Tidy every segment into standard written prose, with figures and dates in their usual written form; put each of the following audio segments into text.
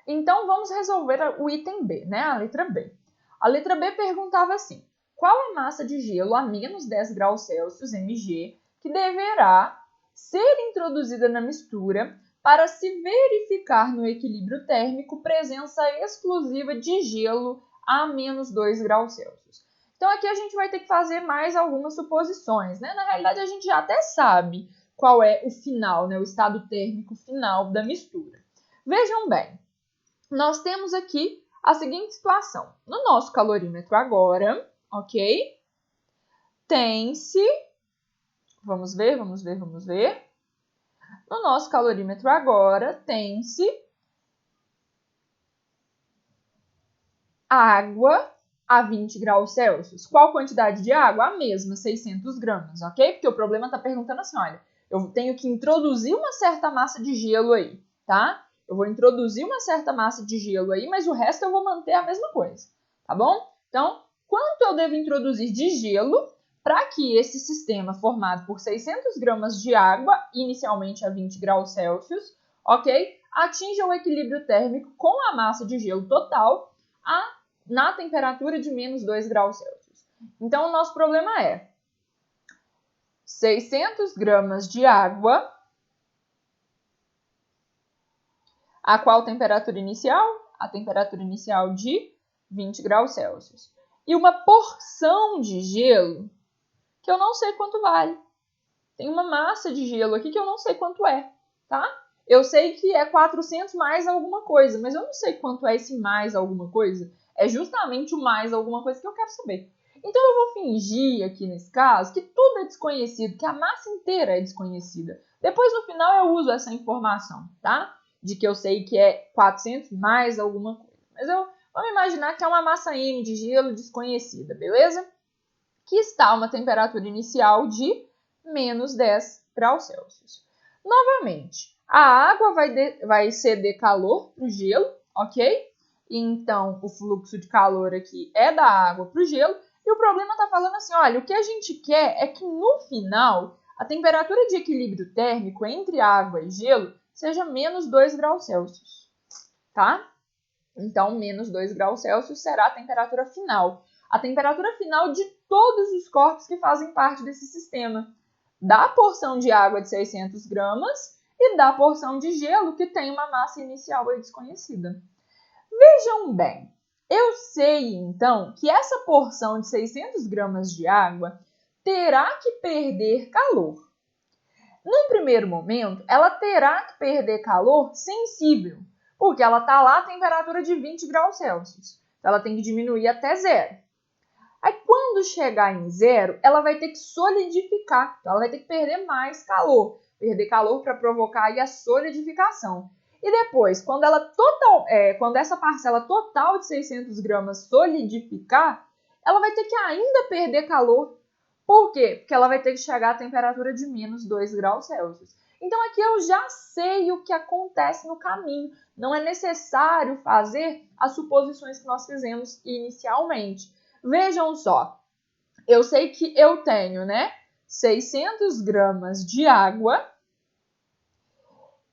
Então, vamos resolver o item B, né? A letra B. A letra B perguntava assim: qual a massa de gelo a menos 10 graus Celsius, mg, que deverá ser introduzida na mistura para se verificar no equilíbrio térmico presença exclusiva de gelo a menos 2 graus Celsius? Então, aqui a gente vai ter que fazer mais algumas suposições, né? Na realidade, a gente já até sabe qual é o final, né? O estado térmico final da mistura. Vejam bem, nós temos aqui a seguinte situação. No nosso calorímetro agora, ok? Tem-se... Vamos ver. No nosso calorímetro agora, tem-se água a 20 graus Celsius. Qual quantidade de água? A mesma, 600 gramas, ok? Porque o problema está perguntando assim, olha, eu tenho que introduzir uma certa massa de gelo aí, tá? Eu vou introduzir uma certa massa de gelo aí, mas o resto eu vou manter a mesma coisa, tá bom? Então, quanto eu devo introduzir de gelo para que esse sistema formado por 600 gramas de água, inicialmente a 20 graus Celsius, ok? Atinja o equilíbrio térmico com a massa de gelo total na temperatura de menos 2 graus Celsius. Então, o nosso problema é 600 gramas de água. A qual temperatura inicial? A temperatura inicial de 20 graus Celsius. E uma porção de gelo que eu não sei quanto vale. Tem uma massa de gelo aqui que eu não sei quanto é, tá? Eu sei que é 400 mais alguma coisa, mas eu não sei quanto é esse mais alguma coisa. É justamente o mais alguma coisa que eu quero saber. Então, eu vou fingir aqui nesse caso que tudo é desconhecido, que a massa inteira é desconhecida. Depois, no final, eu uso essa informação, tá? De que eu sei que é 400 mais alguma coisa. Mas vamos imaginar que é uma massa M de gelo desconhecida, beleza? Que está a uma temperatura inicial de menos 10 graus Celsius. Novamente, a água vai ceder calor para o gelo, ok? Então, o fluxo de calor aqui é da água para o gelo. E o problema está falando assim, olha, o que a gente quer é que no final, a temperatura de equilíbrio térmico entre água e gelo seja menos 2 graus Celsius, tá? Então, menos 2 graus Celsius será a temperatura final. A temperatura final de todos os corpos que fazem parte desse sistema. Da porção de água de 600 gramas e da porção de gelo que tem uma massa inicial desconhecida. Vejam bem, eu sei então que essa porção de 600 gramas de água terá que perder calor. No primeiro momento, ela terá que perder calor sensível, porque ela está lá a temperatura de 20 graus Celsius. Então, ela tem que diminuir até zero. Aí, quando chegar em zero, ela vai ter que solidificar. Então, ela vai ter que perder mais calor. Perder calor para provocar aí a solidificação. E depois, quando essa parcela total de 600 gramas solidificar, ela vai ter que ainda perder calor. Por quê? Porque ela vai ter que chegar à temperatura de menos 2 graus Celsius. Então, aqui eu já sei o que acontece no caminho. Não é necessário fazer as suposições que nós fizemos inicialmente. Vejam só, eu sei que eu tenho, 600 gramas de água.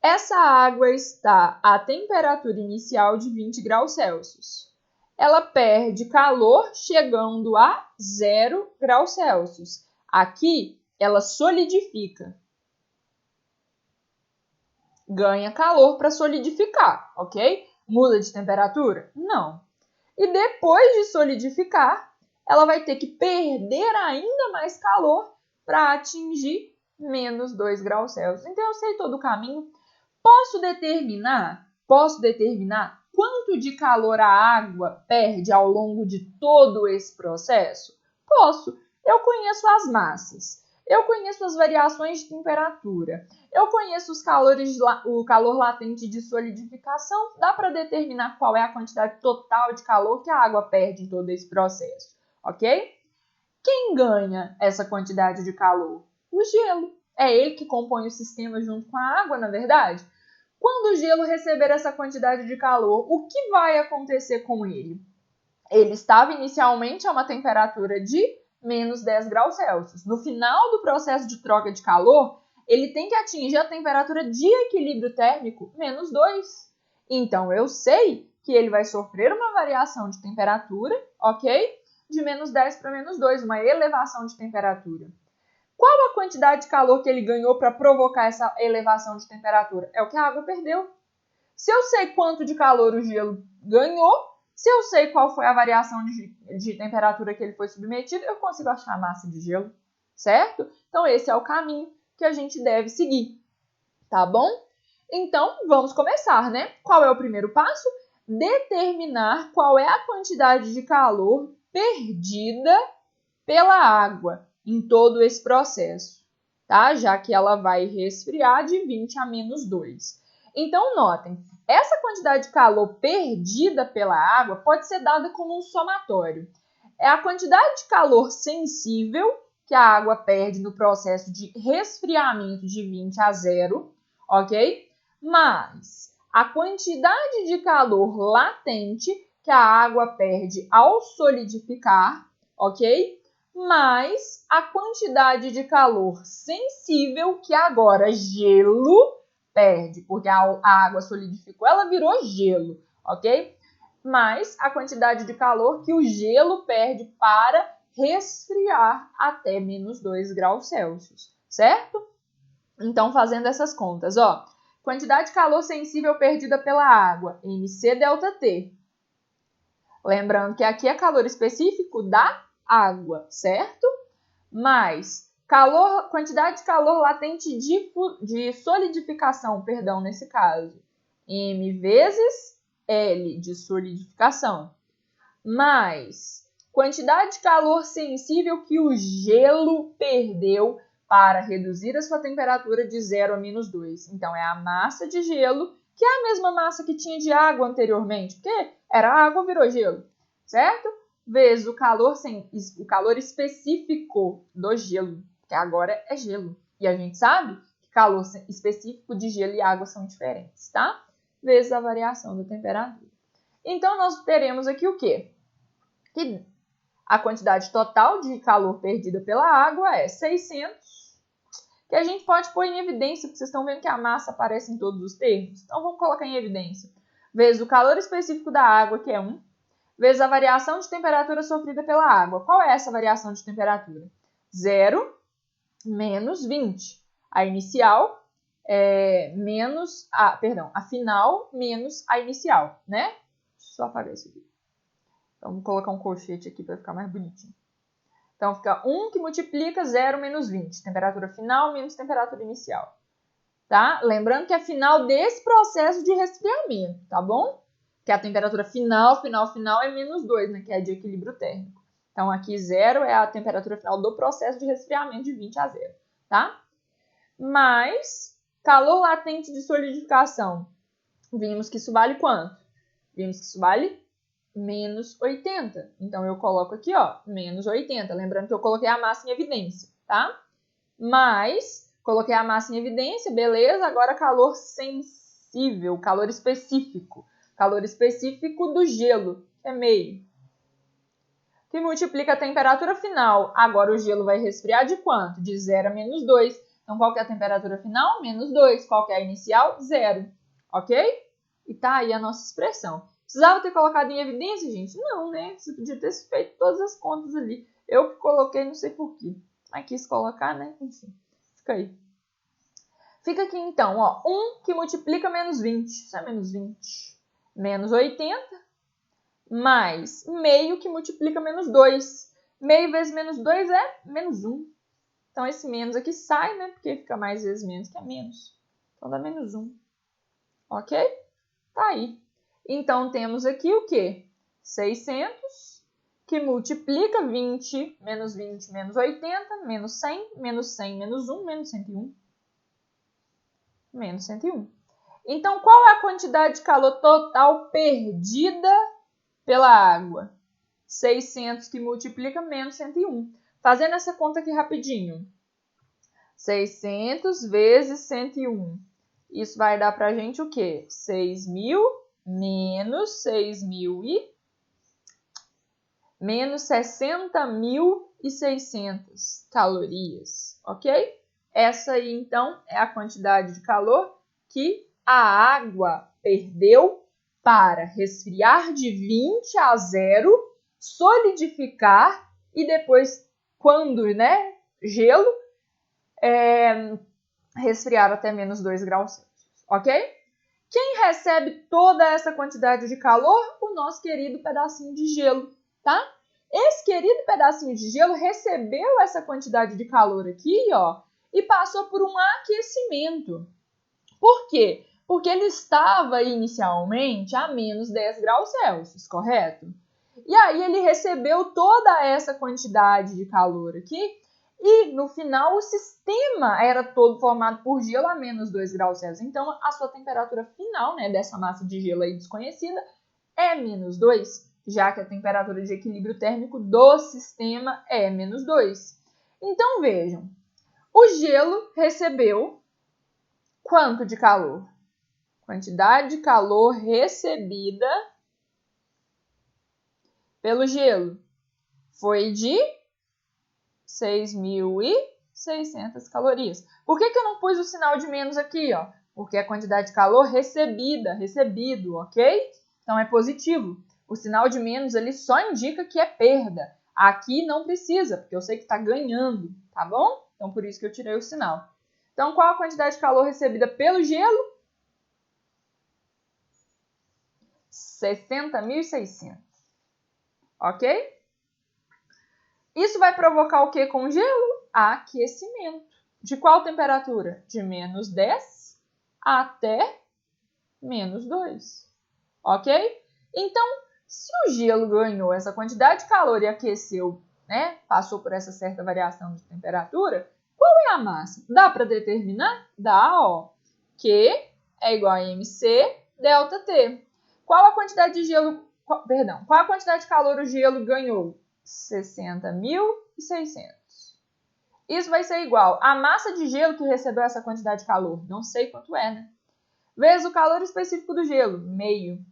Essa água está à temperatura inicial de 20 graus Celsius. Ela perde calor chegando a 0 graus Celsius. Aqui, ela solidifica. Ganha calor para solidificar, ok? Muda de temperatura? Não. E depois de solidificar, ela vai ter que perder ainda mais calor para atingir menos 2 graus Celsius. Então, eu sei todo o caminho. Posso determinar quanto de calor a água perde ao longo de todo esse processo? Posso. Eu conheço as massas. Eu conheço as variações de temperatura. Eu conheço o calor latente de solidificação. Dá para determinar qual é a quantidade total de calor que a água perde em todo esse processo, ok? Quem ganha essa quantidade de calor? O gelo. É ele que compõe o sistema junto com a água, na verdade? Quando o gelo receber essa quantidade de calor, o que vai acontecer com ele? Ele estava inicialmente a uma temperatura de menos 10 graus Celsius. No final do processo de troca de calor, ele tem que atingir a temperatura de equilíbrio térmico menos 2. Então, eu sei que ele vai sofrer uma variação de temperatura, ok? De menos 10 para menos 2, uma elevação de temperatura. Qual a quantidade de calor que ele ganhou para provocar essa elevação de temperatura? É o que a água perdeu. Se eu sei quanto de calor o gelo ganhou, se eu sei qual foi a variação de temperatura que ele foi submetido, eu consigo achar a massa de gelo, certo? Então, esse é o caminho que a gente deve seguir, tá bom? Então, vamos começar, né? Qual é o primeiro passo? Determinar qual é a quantidade de calor perdida pela água em todo esse processo, tá? Já que ela vai resfriar de 20 a menos 2. Então, notem, essa quantidade de calor perdida pela água pode ser dada como um somatório. É a quantidade de calor sensível que a água perde no processo de resfriamento de 20 a 0, ok? Mas a quantidade de calor latente que a água perde ao solidificar, ok? Mais a quantidade de calor sensível que agora gelo perde, porque a água solidificou, ela virou gelo, ok? Mais a quantidade de calor que o gelo perde para resfriar até menos 2 graus Celsius, certo? Então, fazendo essas contas, ó, quantidade de calor sensível perdida pela água, MC delta T. Lembrando que aqui é calor específico da água, certo? Mais quantidade de calor latente de solidificação, perdão, nesse caso, M vezes L de solidificação, mais quantidade de calor sensível que o gelo perdeu para reduzir a sua temperatura de 0 a menos 2. Então, é a massa de gelo, que é a mesma massa que tinha de água anteriormente, porque era água, virou gelo, certo? Vezes o calor específico do gelo, que agora é gelo. E a gente sabe que calor específico de gelo e água são diferentes, tá? Vezes a variação da temperatura. Então, nós teremos aqui o quê? Que a quantidade total de calor perdida pela água é 600, que a gente pode pôr em evidência, porque vocês estão vendo que a massa aparece em todos os termos. Então, vamos colocar em evidência. Vezes o calor específico da água, que é 1, vezes a variação de temperatura sofrida pela água. Qual é essa variação de temperatura? 0 menos 20. A inicial a final menos a inicial, né? Deixa eu só apagar isso aqui. Então, vou colocar um colchete aqui para ficar mais bonitinho. Então, fica 1 que multiplica 0 menos 20. Temperatura final menos temperatura inicial. Tá? Lembrando que é final desse processo de resfriamento, tá bom? Que a temperatura final é menos 2, né? Que é de equilíbrio térmico. Então, aqui 0 é a temperatura final do processo de resfriamento de 20 a 0, tá? Mais calor latente de solidificação. Vimos que isso vale quanto? Vimos que isso vale menos 80. Então, eu coloco aqui, ó, menos 80. Lembrando que eu coloquei a massa em evidência, tá? Mas, coloquei a massa em evidência, beleza. Agora, calor sensível, calor específico. Calor específico do gelo, que é meio. Que multiplica a temperatura final. Agora, o gelo vai resfriar de quanto? De 0 a menos 2. Então, qual que é a temperatura final? Menos 2. Qual que é a inicial? 0. Ok? E tá aí a nossa expressão. Precisava ter colocado em evidência, gente? Não, né? Você podia ter feito todas as contas ali. Eu que coloquei, não sei porquê. Mas quis colocar, né? Enfim, fica aí. Fica aqui, então, ó. 1 que multiplica menos 20. Isso é menos 20. Menos 80. Mais meio que multiplica menos 2. Meio vezes menos 2 é menos 1. Então, esse menos aqui sai, né? Porque fica mais vezes menos, que é menos. Então, dá menos 1. Ok? Tá aí. Então, temos aqui o quê? 600, que multiplica 20, menos 80, menos 100, menos 1, menos 101. Menos 101. Então, qual é a quantidade de calor total perdida pela água? 600 que multiplica menos 101. Fazendo essa conta aqui rapidinho. 600 vezes 101. Isso vai dar pra gente o quê? 6.000 menos 60.600 calorias, ok? Essa aí, então, é a quantidade de calor que a água perdeu para resfriar de 20 a 0, solidificar e depois, quando, né, gelo, resfriar até menos 2 graus Celsius, ok? Quem recebe toda essa quantidade de calor? O nosso querido pedacinho de gelo, tá? Esse querido pedacinho de gelo recebeu essa quantidade de calor aqui, ó, e passou por um aquecimento. Por quê? Porque ele estava inicialmente a menos 10 graus Celsius, correto? E aí ele recebeu toda essa quantidade de calor aqui e no final o sistema era todo formado por gelo a menos 2 graus Celsius. Então a sua temperatura final, né, dessa massa de gelo aí desconhecida é menos 2, já que a temperatura de equilíbrio térmico do sistema é menos 2. Então vejam, o gelo recebeu quanto de calor? Quantidade de calor recebida pelo gelo foi de 6.600 calorias. Por que eu não pus o sinal de menos aqui, ó? Porque é a quantidade de calor recebido, ok? Então é positivo. O sinal de menos ele só indica que é perda. Aqui não precisa, porque eu sei que está ganhando, tá bom? Então por isso que eu tirei o sinal. Então qual a quantidade de calor recebida pelo gelo? 60.600. Ok? Isso vai provocar o que com o gelo? Aquecimento. De qual temperatura? De menos 10 até menos 2. Ok? Então, se o gelo ganhou essa quantidade de calor e aqueceu, né, passou por essa certa variação de temperatura, qual é a massa? Dá para determinar? Dá, ó. Q é igual a mc delta T. Qual a quantidade de gelo, qual a quantidade de calor o gelo ganhou? 60.600. Isso vai ser igual a massa de gelo que recebeu essa quantidade de calor, não sei quanto é, né? Vezes o calor específico do gelo, meio,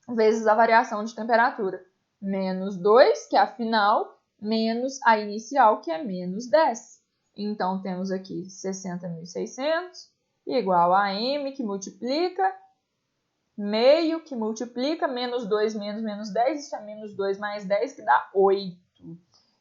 vezes a variação de temperatura, menos 2, que é a final, menos a inicial, que é menos 10. Então, temos aqui 60.600 igual a m, que multiplica, meio, que multiplica, menos 2 menos 10, isso é menos 2 mais 10, que dá 8.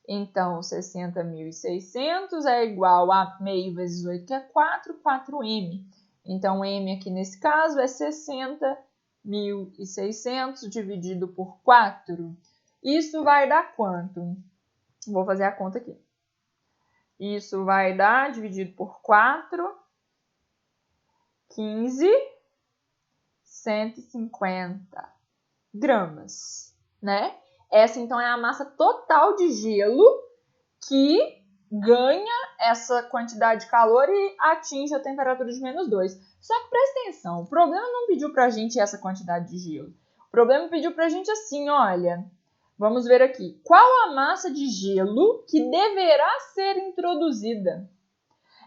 Então, 60.600 é igual a meio vezes 8, que é 4, 4m. Então, m aqui nesse caso é 60.600 dividido por 4. Isso vai dar quanto? Vou fazer a conta aqui. Isso vai dar, dividido por 4, 15.150 gramas, né? Essa, então, é a massa total de gelo que ganha essa quantidade de calor e atinge a temperatura de menos 2. Só que presta atenção, o problema não pediu pra gente essa quantidade de gelo. O problema pediu pra gente assim, olha, vamos ver aqui. Qual a massa de gelo que deverá ser introduzida?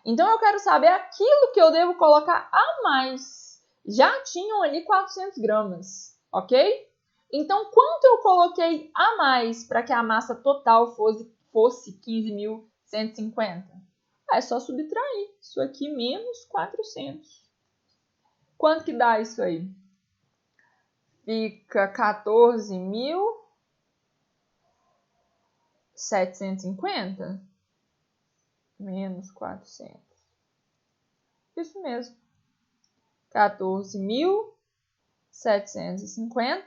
Então, eu quero saber aquilo que eu devo colocar a mais. Já tinham ali 400 gramas, ok? Então, quanto eu coloquei a mais para que a massa total fosse 15.150? É só subtrair isso aqui menos 400. Quanto que dá isso aí? Fica 14.750 menos 400. Isso mesmo. 14.750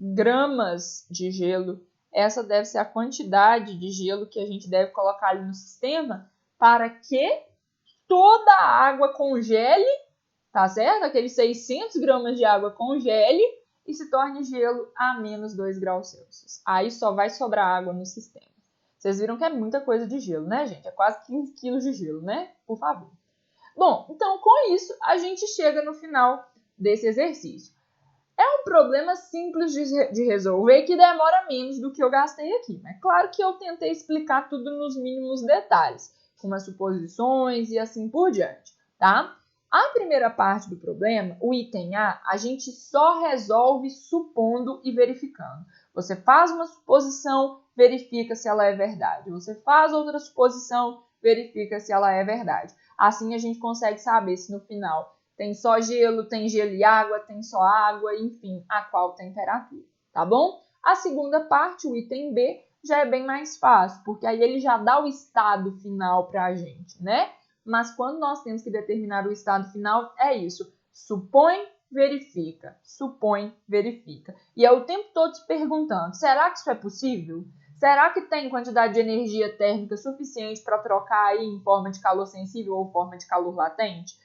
gramas de gelo. Essa deve ser a quantidade de gelo que a gente deve colocar ali no sistema para que toda a água congele, tá certo? Aqueles 600 gramas de água congele e se torne gelo a menos 2 graus Celsius. Aí só vai sobrar água no sistema. Vocês viram que é muita coisa de gelo, né, gente? É quase 15 quilos de gelo, né? Por favor. Bom, então com isso a gente chega no final desse exercício. É um problema simples de resolver que demora menos do que eu gastei aqui. É claro que eu tentei explicar tudo nos mínimos detalhes, com as suposições e assim por diante, tá? A primeira parte do problema, o item A gente só resolve supondo e verificando. Você faz uma suposição, verifica se ela é verdade. Você faz outra suposição, verifica se ela é verdade. Assim a gente consegue saber se no final Tem só gelo, tem gelo e água, tem só água, enfim, a qual temperatura, tá bom? A segunda parte, o item B, já é bem mais fácil, porque aí ele já dá o estado final para a gente, né? Mas quando nós temos que determinar o estado final, é isso. Supõe, verifica. Supõe, verifica. E é o tempo todo se perguntando, será que isso é possível? Será que tem quantidade de energia térmica suficiente para trocar aí em forma de calor sensível ou forma de calor latente?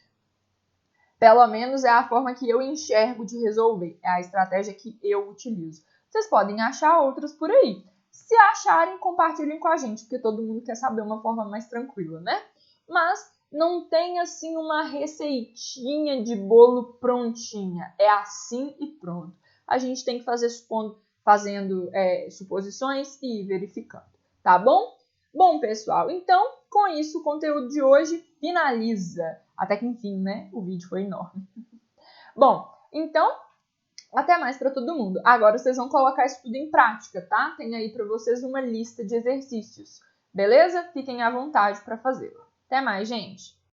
Pelo menos é a forma que eu enxergo de resolver. É a estratégia que eu utilizo. Vocês podem achar outras por aí. Se acharem, compartilhem com a gente, porque todo mundo quer saber uma forma mais tranquila, né? Mas não tem assim uma receitinha de bolo prontinha. É assim e pronto. A gente tem que fazer fazendo suposições e verificando, tá bom? Bom, pessoal, então, com isso, o conteúdo de hoje finaliza. Até que enfim, né? O vídeo foi enorme. Bom, então, até mais para todo mundo. Agora vocês vão colocar isso tudo em prática, tá? Tem aí para vocês uma lista de exercícios, beleza? Fiquem à vontade para fazê-lo. Até mais, gente!